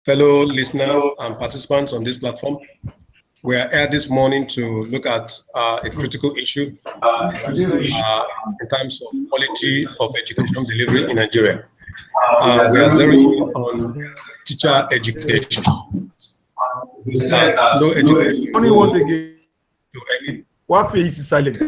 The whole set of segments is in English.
fellow listeners and participants on this platform. We are here this morning to look at a critical issue in terms of quality of education delivery in Nigeria. We are zeroing on teacher education. That no education once again. to any What face is silent?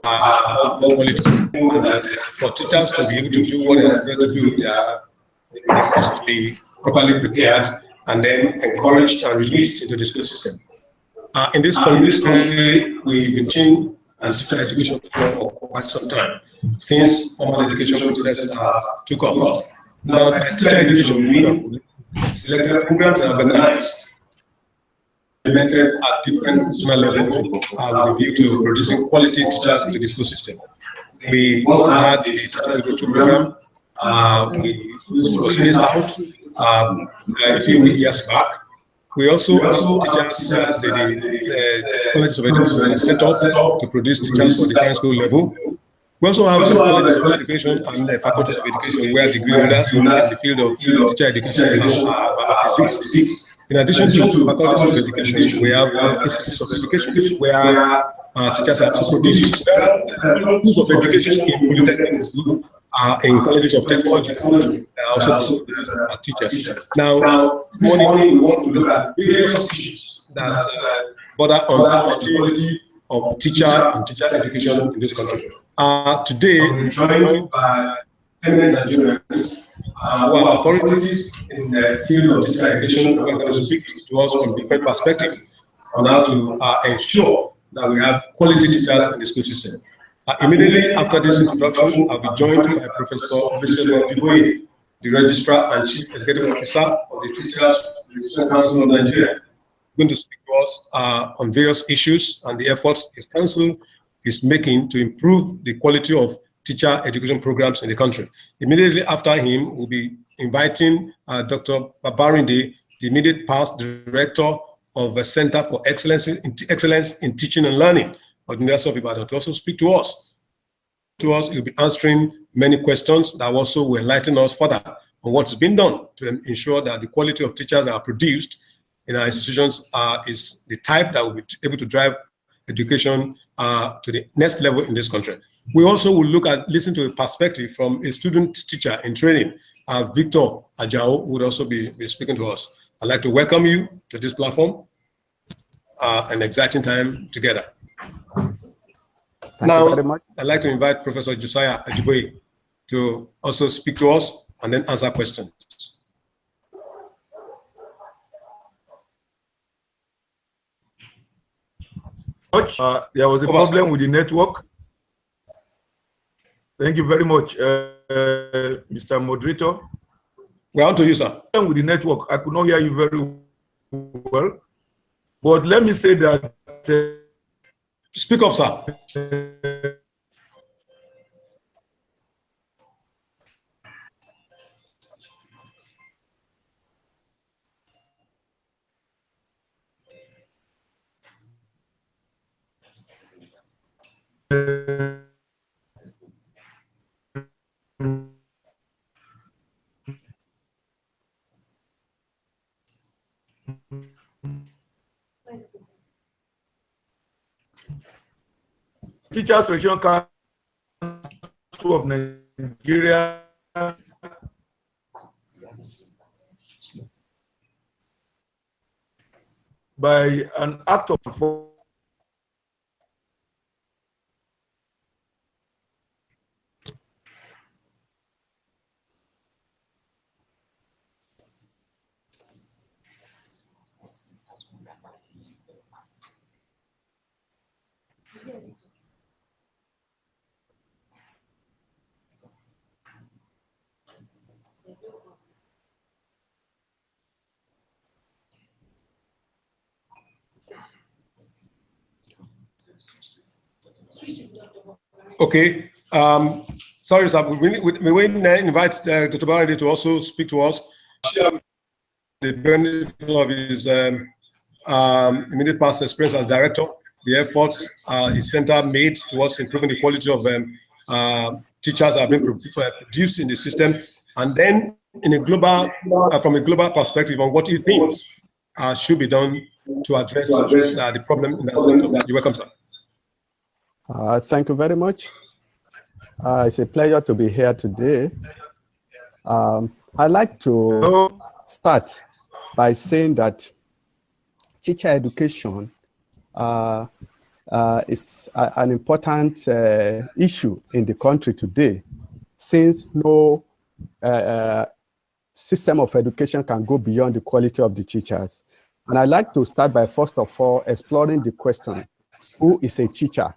of quality. And for teachers to be able to do what they're supposed to do, they must be properly prepared and then encouraged and released into the school system. In this country, we've been teaching and teacher education for quite some time, since formal education process took off. Now, teacher education program, selected programs are organized, implemented at different national levels with a view to producing quality teachers in the school system. We had the teacher education program, which was phased out a few years back. We also have teachers that the colleges of education are set up to produce teachers for the primary school level. We also have the colleges of education and the faculties of education where degree holders in the field of teacher education are exist. In addition to faculties of education, we have institutes of education where teachers are also produced. Schools of education in polytechnics, in colleges of technology, also teachers. Now, this morning we want to look at various issues that border on quality of teacher and teacher education in this country. Today, we're joined by eminent Nigerians who are authorities in the field of teacher education, who are going to speak to us from different perspectives on how to ensure that we have quality teachers in the school system. Immediately after this introduction, I'll be joined by Professor Olusegun, the Registrar and Chief Executive Officer of the Teachers Council of Nigeria, going to speak to us on various issues and the efforts his council is making to improve the quality of teacher education programs in the country. Immediately after him, we'll be inviting Dr. Babarinde, the immediate past director of the Center for Excellence in Teaching and Learning of the University of Ibadan, to also speak to us. He'll be answering many questions that also will enlighten us further on what's been done to ensure that the quality of teachers that are produced in our institutions is the type that will be able to drive education to the next level in this country. We also will listen to a perspective from a student teacher in training, Victor Ajao, would also be speaking to us. I'd like to welcome you to this platform, an exciting time together. Thank you very much. I'd like to invite Professor Josiah Ajiboye to also speak to us and then answer questions. There was a problem with the network. Thank you very much, Mr. Moderator. We're on to you, sir. With the network, I could not hear you very well. But let me say that. Speak up, sir. Teachers Regional Council of Nigeria by an act of Okay. Sorry, sir. We will invite Dr. Barandi to also speak to us. The benefit of his immediate past experience as director, the efforts his center made towards improving the quality of teachers that have been produced in the system, and then in a global, from a global perspective on what he thinks should be done to address the problem in that sector. You're welcome, sir. Thank you very much. It's a pleasure to be here today. I'd like to start by saying that teacher education is an important issue in the country today, since no system of education can go beyond the quality of the teachers. And I'd like to start by, first of all, exploring the question, who is a teacher?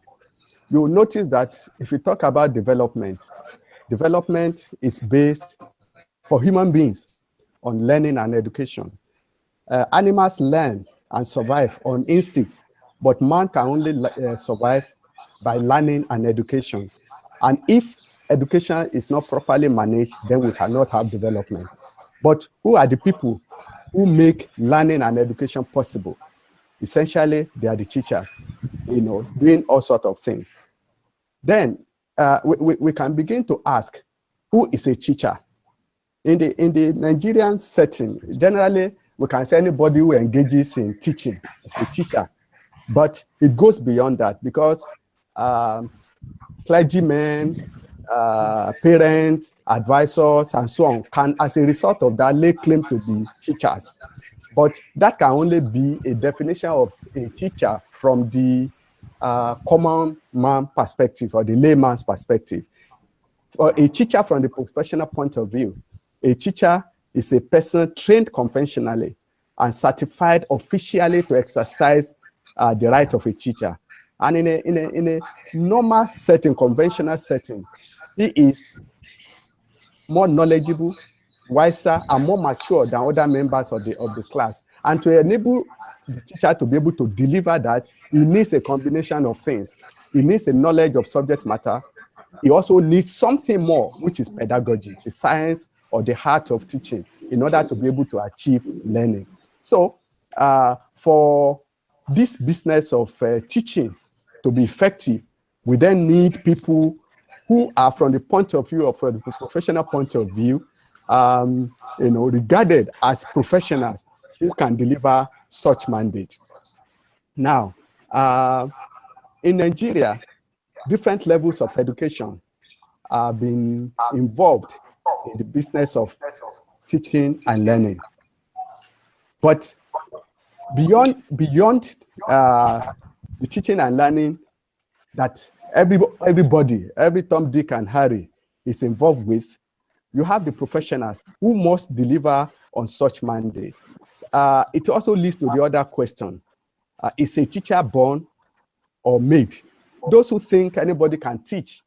You'll notice that if you talk about development, development is based for human beings on learning and education. Animals learn and survive on instinct, but man can only survive by learning and education. And if education is not properly managed, then we cannot have development. But who are the people who make learning and education possible? Essentially, they are the teachers, doing all sorts of things. Then we can begin to ask, who is a teacher? In the Nigerian setting, generally, we can say anybody who engages in teaching is a teacher. But it goes beyond that, because clergymen, parents, advisors, and so on can, as a result of that, lay claim to be teachers. But that can only be a definition of a teacher from the common man perspective or the layman's perspective. For a teacher from the professional point of view, a teacher is a person trained conventionally and certified officially to exercise the right of a teacher. And in a normal setting, conventional setting, he is more knowledgeable, wiser, and more mature than other members of the class. And to enable the teacher to be able to deliver that, he needs a combination of things. He needs a knowledge of subject matter. He also needs something more, which is pedagogy, the science or the heart of teaching, in order to be able to achieve learning. So for this business of teaching to be effective, we then need people who are, from the point of view of the professional point of view, regarded as professionals who can deliver such mandate. Now, in Nigeria, different levels of education have been involved in the business of teaching and learning. But beyond the teaching and learning that everybody, every Tom, Dick, and Harry is involved with, you have the professionals who must deliver on such mandate. It also leads to the other question. Is a teacher born or made? Those who think anybody can teach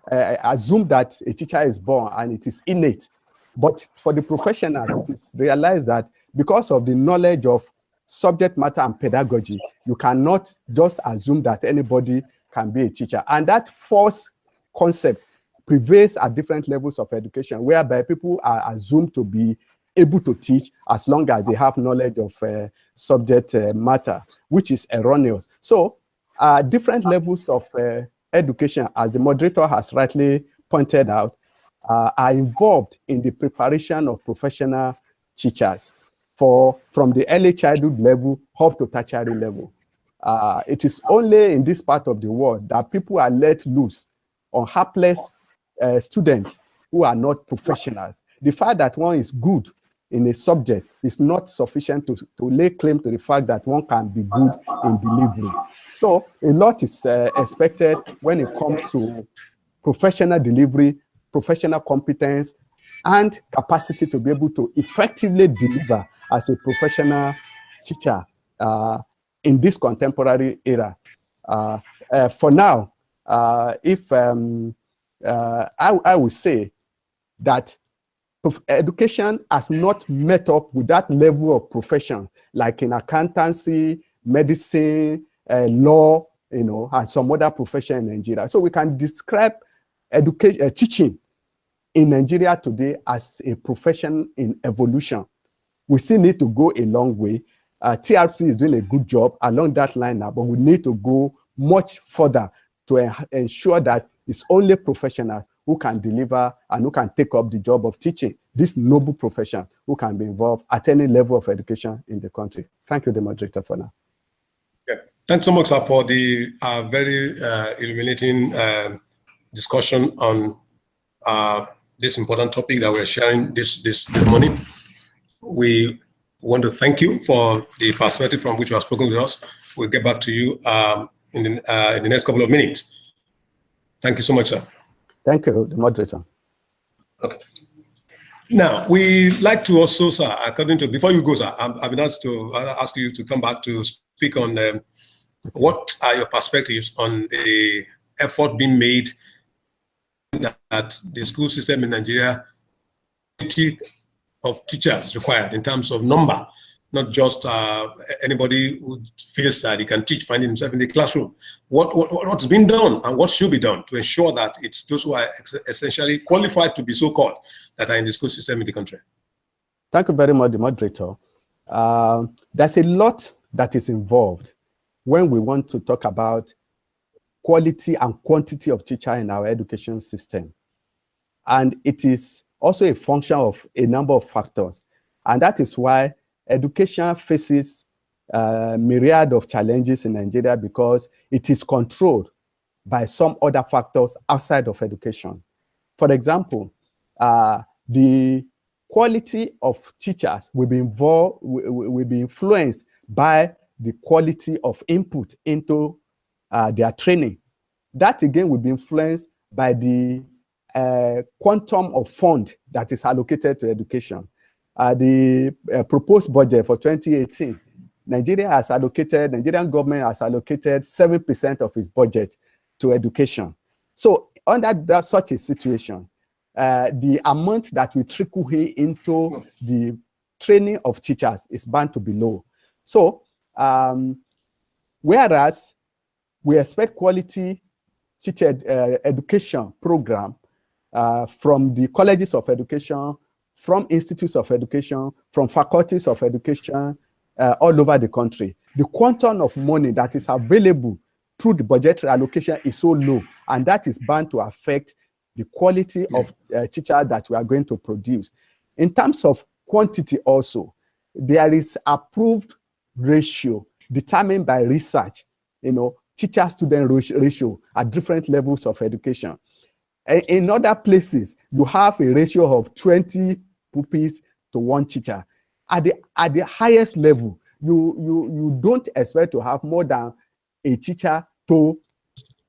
assume that a teacher is born and it is innate. But for the professionals, it is realized that because of the knowledge of subject matter and pedagogy, you cannot just assume that anybody can be a teacher. And that false concept prevails at different levels of education, whereby people are assumed to be able to teach as long as they have knowledge of subject matter, which is erroneous. So different levels of education, as the moderator has rightly pointed out, are involved in the preparation of professional teachers from the early childhood level up to tertiary level. It is only in this part of the world that people are let loose on hapless students who are not professionals. The fact that one is good in a subject is not sufficient to lay claim to the fact that one can be good in delivery. So a lot is expected when it comes to professional delivery, professional competence, and capacity to be able to effectively deliver as a professional teacher in this contemporary era. For now, if I would say that education has not met up with that level of profession, like in accountancy, medicine, law, and some other profession in Nigeria. So we can describe education, teaching in Nigeria today as a profession in evolution. We still need to go a long way. TRC is doing a good job along that line now, but we need to go much further to ensure that it's only professionals who can deliver and who can take up the job of teaching, this noble profession, who can be involved at any level of education in the country. Thank you, the moderator, for now. Yeah. Thanks so much, sir, for the very illuminating discussion on this important topic that we're sharing this morning. We want to thank you for the perspective from which you have spoken with us. We'll get back to you in the next couple of minutes. Thank you so much, sir. Thank you, the moderator. Okay. Now, we like to also, sir, according to, before you go, sir, I've been asked to ask you to come back to speak on what are your perspectives on the effort being made that the school system in Nigeria of teachers required in terms of number, not just anybody who feels that he can teach, finding himself in the classroom. What's been done and what should be done to ensure that it's those who are essentially qualified to be so-called that are in the school system in the country? Thank you very much, the moderator. There's a lot that is involved when we want to talk about quality and quantity of teacher in our education system. And it is also a function of a number of factors. And that is why education faces a myriad of challenges in Nigeria, because it is controlled by some other factors outside of education. For example, the quality of teachers will be influenced by the quality of input into their training. That again will be influenced by the quantum of fund that is allocated to education. The proposed budget for 2018, Nigerian government has allocated 7% of its budget to education. So under such a situation, the amount that we trickle here into the training of teachers is bound to be low. So whereas we expect quality teacher education program from the colleges of education, from institutes of education, from faculties of education all over the country, the quantum of money that is available through the budgetary allocation is so low, and that is bound to affect the quality of teacher that we are going to produce. In terms of quantity also, there is approved ratio determined by research, teacher-student ratio at different levels of education. In other places, you have a ratio of 20 pupils to 1 teacher. At the highest level, you don't expect to have more than a teacher to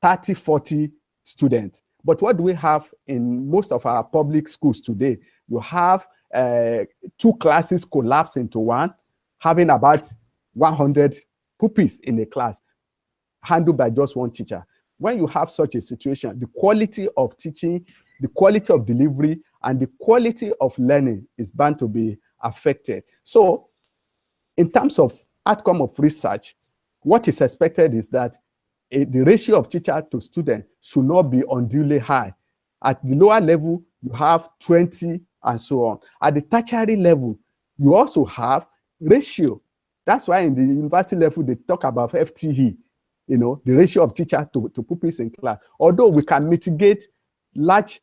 30, 40 students. But what do we have in most of our public schools today? You have 2 classes collapse into one, having about 100 pupils in a class, handled by just 1 teacher. When you have such a situation, the quality of teaching, the quality of delivery, and the quality of learning is bound to be affected. So in terms of outcome of research, what is expected is that the ratio of teacher to student should not be unduly high. At the lower level, you have 20 and so on. At the tertiary level, you also have ratio. That's why in the university level, they talk about FTE, the ratio of teacher to pupils in class. Although we can mitigate large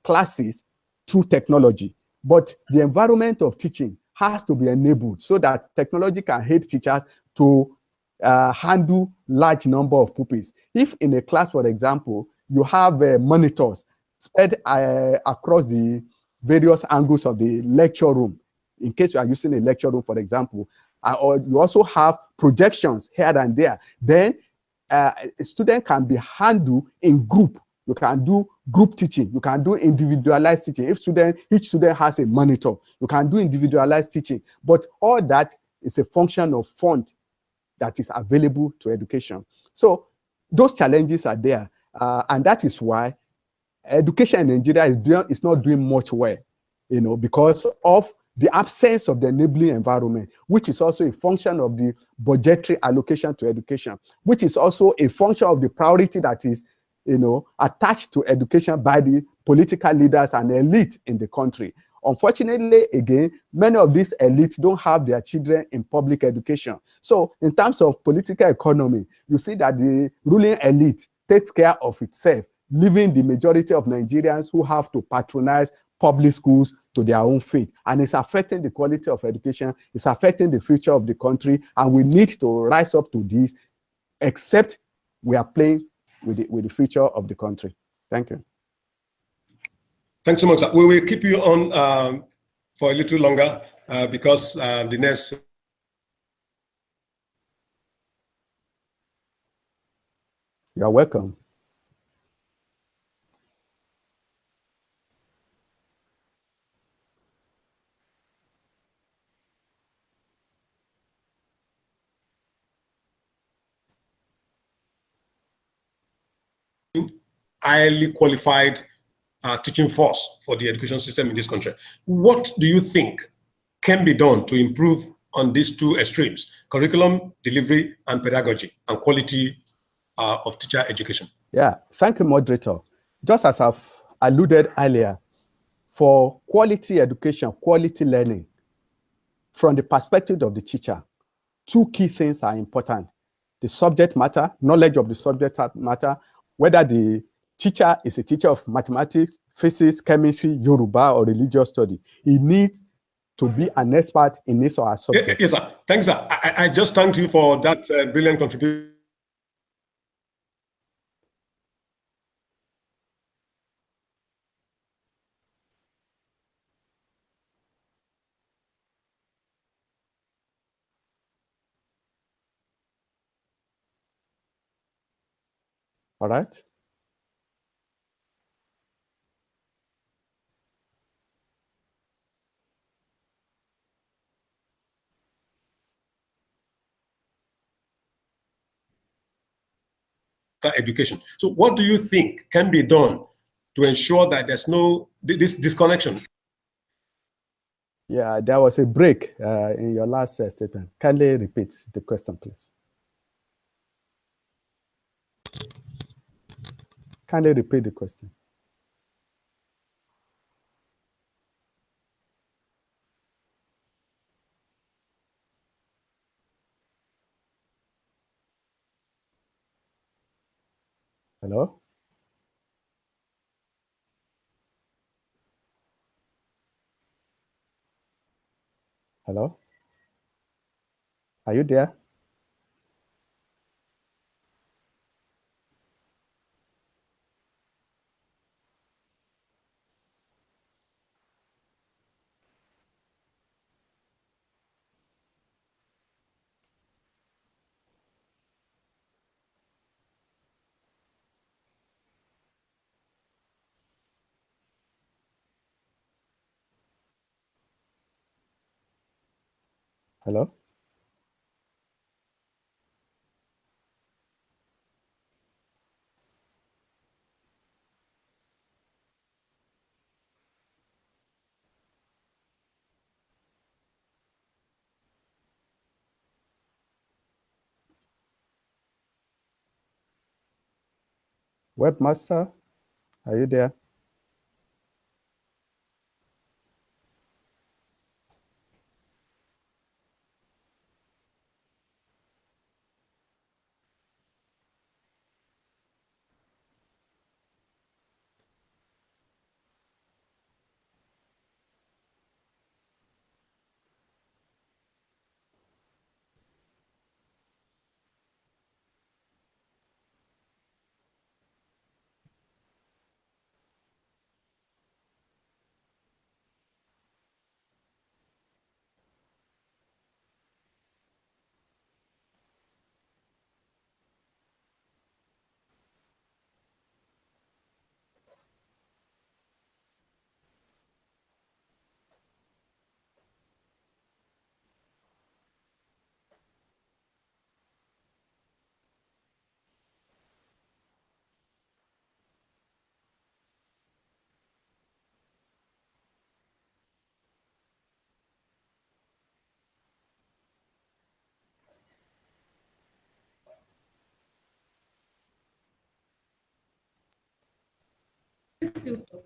classes through technology, but the environment of teaching has to be enabled so that technology can aid teachers to handle large number of pupils. If in a class, for example, you have monitors spread across the various angles of the lecture room, in case you are using a lecture room, for example, or you also have projections here and there, then a student can be handled in group. You can do group teaching. You can do individualized teaching. If each student has a monitor, you can do individualized teaching. But all that is a function of fund that is available to education. So those challenges are there. And that is why education in Nigeria is not doing much well, because of the absence of the enabling environment, which is also a function of the budgetary allocation to education, which is also a function of the priority that is, attached to education by the political leaders and elite in the country. Unfortunately, again, many of these elites don't have their children in public education. So in terms of political economy, you see that the ruling elite takes care of itself. leaving the majority of Nigerians who have to patronize public schools to their own fate. And it's affecting the quality of education, it's affecting the future of the country, and we need to rise up to this, except we are playing with the future of the country. Thank you. Thanks so much, sir. We will keep you on for a little longer because the next. You are welcome. Highly qualified teaching force for the education system in this country. What do you think can be done to improve on these two extremes, curriculum delivery and pedagogy and quality of teacher education? Yeah, thank you, moderator. Just as I've alluded earlier, for quality education, quality learning, from the perspective of the teacher, two key things are important. The subject matter, knowledge of the subject matter, whether the teacher is a teacher of mathematics, physics, chemistry, Yoruba, or religious study. He needs to be an expert in his or her subject. Yes, sir. Thanks, sir. I just thank you for that brilliant contribution. All right. Education. So what do you think can be done to ensure that there's no this disconnection? Yeah, there was a break in your last statement. Kindly repeat the question, please. Kindly repeat the question. Hello? Hello? Are you there? Hello? Webmaster, are you there?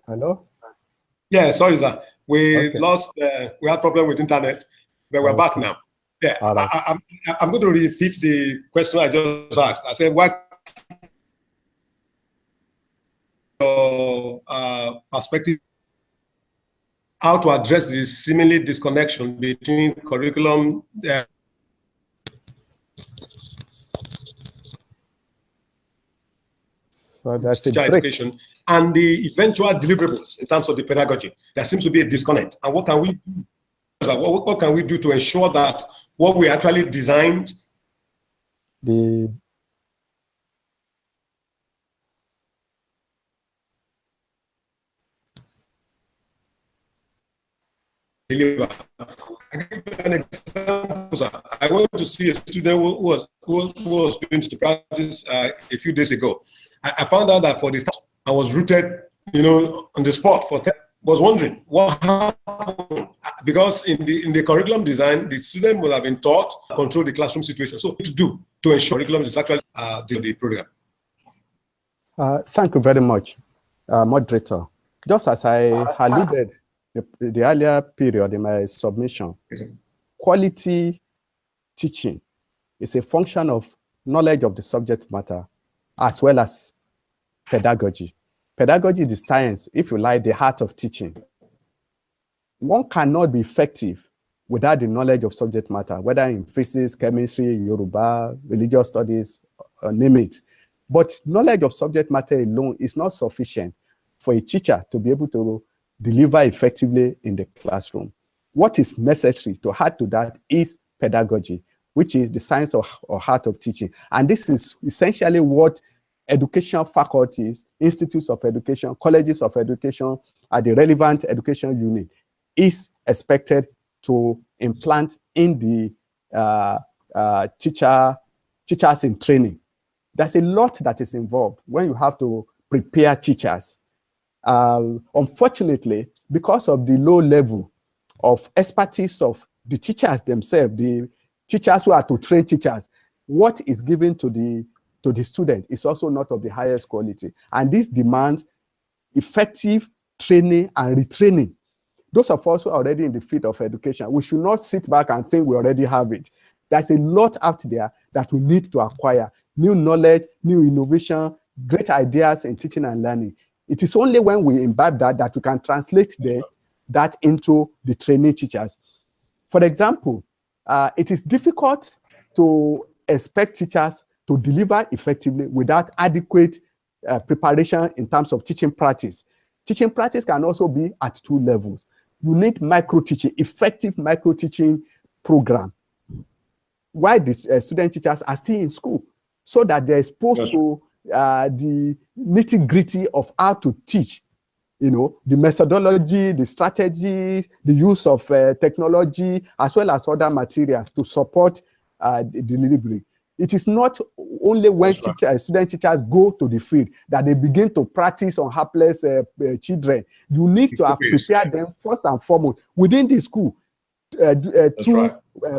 Hello? Yeah, sorry, sir. We Okay. lost. We had problem with internet, but we're back now. Yeah, Right. I'm going to repeat the question I just asked. I said, why your perspective, how to address the seemingly disconnection between curriculum so that's teacher education and the eventual deliverables in terms of the pedagogy. There seems to be a disconnect. And what can we do? What can we do to ensure that what we actually designed the deliver? I give you an example, sir. I went to see a student who was doing to practice a few days ago. I found out that for the first, I was rooted, on the spot for was wondering what happened, because in the curriculum design, the student will have been taught to control the classroom situation. So what to do to ensure curriculum is actually the program. Thank you very much, moderator. Just as I alluded the earlier period in my submission, quality teaching is a function of knowledge of the subject matter as well as pedagogy. Pedagogy is the science, if you like, the heart of teaching. One cannot be effective without the knowledge of subject matter, whether in physics, chemistry, Yoruba, religious studies, name it. But knowledge of subject matter alone is not sufficient for a teacher to be able to deliver effectively in the classroom. What is necessary to add to that is pedagogy, which is the science or heart of teaching. And this is essentially what educational faculties, institutes of education, colleges of education, at the relevant education unit is expected to implant in the teachers in training. There's a lot that is involved when you have to prepare teachers. Unfortunately, because of the low level of expertise of the teachers themselves, the teachers who are to train teachers, what is given to the student is also not of the highest quality. And this demands effective training and retraining. Those of us who are already in the field of education, we should not sit back and think we already have it. There's a lot out there that we need to acquire. New knowledge, new innovation, great ideas in teaching and learning. It is only when we imbibe that we can translate that into the trainee teachers. For example, it is difficult to expect teachers to deliver effectively without adequate preparation in terms of teaching practice. Teaching practice can also be at two levels. You need micro-teaching, effective micro-teaching program, while the student teachers are still in school, so that they're exposed to the nitty-gritty of how to teach, the methodology, the strategies, the use of technology, as well as other materials to support the delivery. It is not only when student teachers go to the field that they begin to practice on helpless children. You need to have prepared them first and foremost within the school through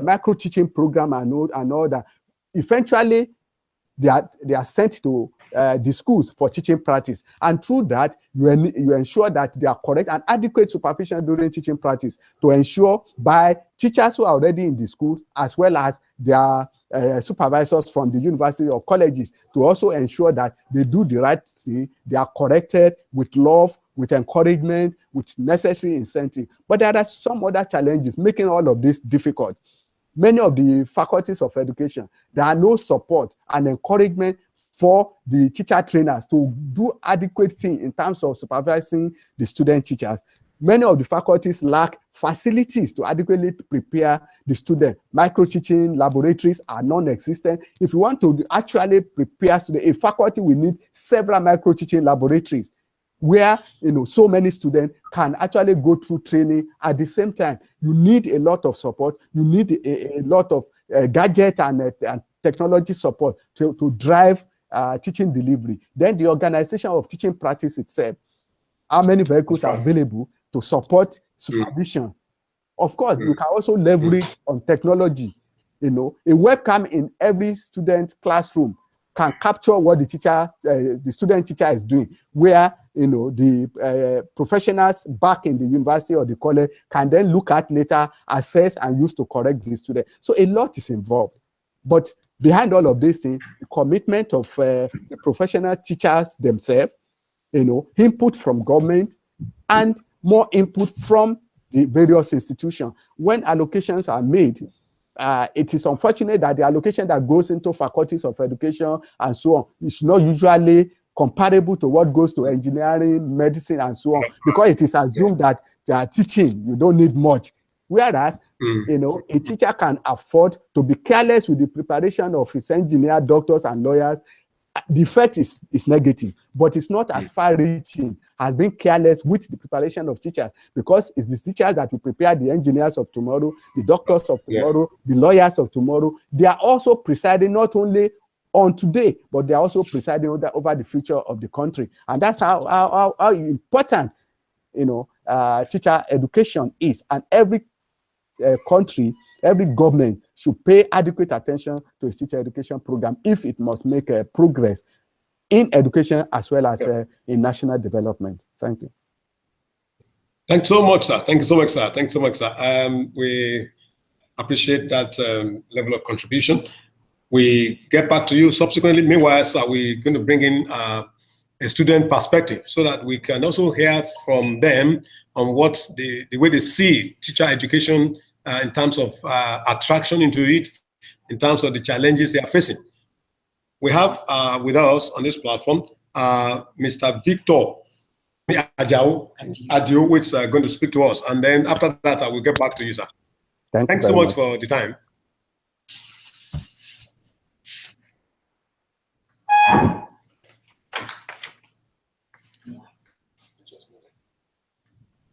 micro-teaching program and all that. Eventually, they are sent to the schools for teaching practice. And through that, you ensure that they are correct and adequate supervision during teaching practice to ensure by teachers who are already in the schools, as well as their supervisors from the university or colleges, to also ensure that they do the right thing, they are corrected with love, with encouragement, with necessary incentive. But there are some other challenges making all of this difficult. Many of the faculties of education, there are no support and encouragement for the teacher trainers to do adequate things in terms of supervising the student teachers. Many of the faculties lack facilities to adequately prepare the student. Micro-teaching laboratories are non-existent. If you want to actually prepare students, a faculty will need several micro-teaching laboratories where so many students can actually go through training at the same time. You need a lot of support. You need a lot of gadget and technology support to drive teaching delivery. Then the organization of teaching practice itself. How many vehicles are available to support supervision? Of course, you can also leverage on technology. A webcam in every student classroom can capture what the student teacher is doing, where the professionals back in the university or the college can then look at later, assess, and use to correct the student. So a lot is involved. But behind all of this thing, the commitment of the professional teachers themselves, input from government and more input from the various institutions. When allocations are made, it is unfortunate that the allocation that goes into faculties of education and so on is not usually comparable to what goes to engineering, medicine, and so on, because it is assumed that they are teaching, you don't need much. Whereas, a teacher can afford to be careless with the preparation of his engineer, doctors, and lawyers. The effect is negative, but it's not as far-reaching as being careless with the preparation of teachers, because it's the teachers that will prepare the engineers of tomorrow, the doctors of tomorrow, the lawyers of tomorrow. They are also presiding not only on today, but they are also presiding over the future of the country. And that's how important, teacher education is. And every country, every government should pay adequate attention to its teacher education program if it must make progress in education as well as in national development. Thank you. Thanks so much, sir. Thank you so much, sir. Thanks so much, sir. We appreciate that level of contribution. We get back to you subsequently. Meanwhile, sir, we're going to bring in a student perspective so that we can also hear from them on what the way they see teacher education in terms of attraction into it, in terms of the challenges they are facing. We have with us on this platform Mr. Victor Adio, which is going to speak to us. And then after that, I will get back to you, sir. Thanks so much for the time.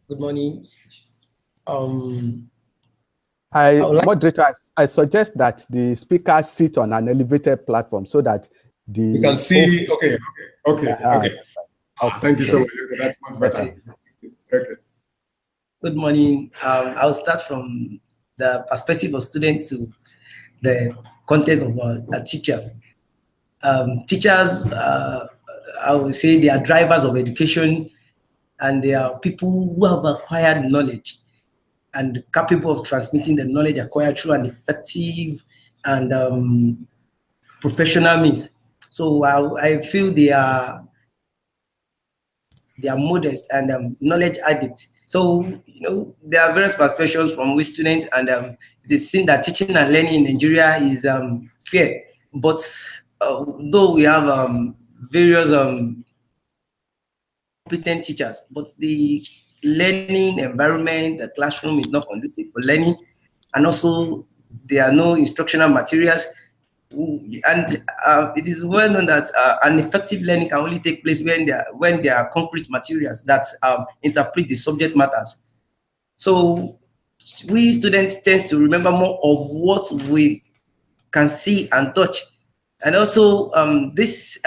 Good morning. Moderator, I suggest that the speaker sit on an elevated platform so that you can see. Okay. Thank you so much. That's much better. Okay. Good morning. I'll start from the perspective of students to the context of a teacher. Teachers, I would say, they are drivers of education, and they are people who have acquired knowledge and capable of transmitting the knowledge acquired through an effective and professional means. So I feel they are modest and knowledge addict. So, there are various perspectives from which students, and it is seen that teaching and learning in Nigeria is fair. But though we have various competent teachers, but the learning environment, the classroom is not conducive for learning, and also there are no instructional materials. And it is well known that an effective learning can only take place when there are concrete materials that interpret the subject matters. So we students tend to remember more of what we can see and touch. And also this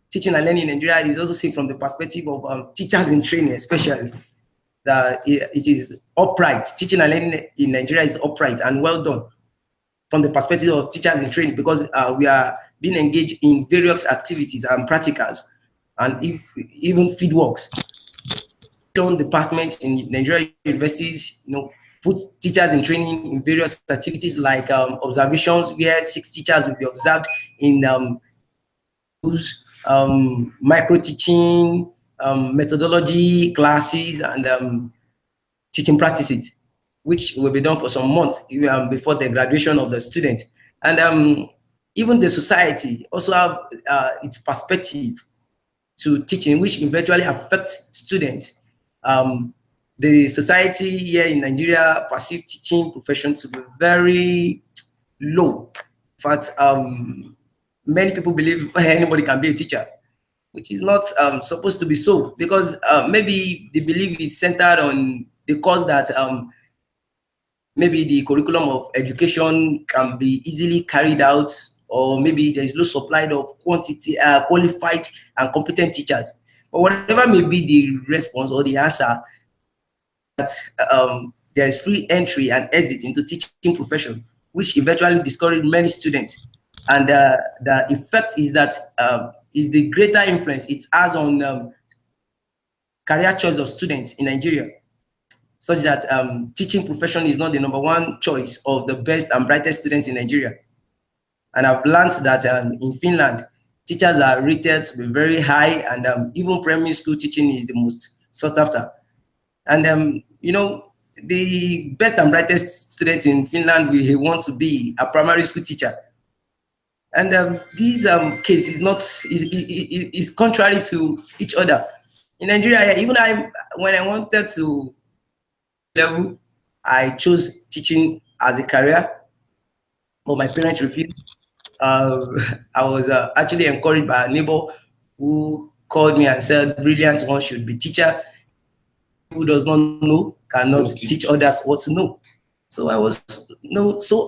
teaching and learning in Nigeria is also seen from the perspective of teachers in training, especially that it is upright. Teaching and learning in Nigeria is upright and well done from the perspective of teachers in training, because we are being engaged in various activities and practicals, and even field works. Departments in Nigeria universities, put teachers in training in various activities like observations, where 6 teachers will be observed in micro teaching, methodology classes, and teaching practices, which will be done for some months before the graduation of the student. And even the society also have its perspective to teaching, which eventually affects students. The society here in Nigeria perceives teaching profession to be very low. In fact, many people believe anybody can be a teacher, which is not supposed to be so, because maybe the belief is centered on the cause that maybe the curriculum of education can be easily carried out, or maybe there is low supply of qualified and competent teachers. But whatever may be the response or the answer, that there is free entry and exit into teaching profession, which eventually discourage many students. And the effect is that is the greater influence it has on career choice of students in Nigeria, such that teaching profession is not the #1 choice of the best and brightest students in Nigeria. And I've learned that in Finland, teachers are rated to be very high, and even primary school teaching is the most sought after. And you know, the best and brightest students in Finland will want to be a primary school teacher. And this case is not is contrary to each other. In Nigeria, even when I wanted to level, I chose teaching as a career, but my parents refused. I was actually encouraged by a neighbor who called me and said, "Brilliant one should be teacher. Who does not know cannot teach others what to know." So I was so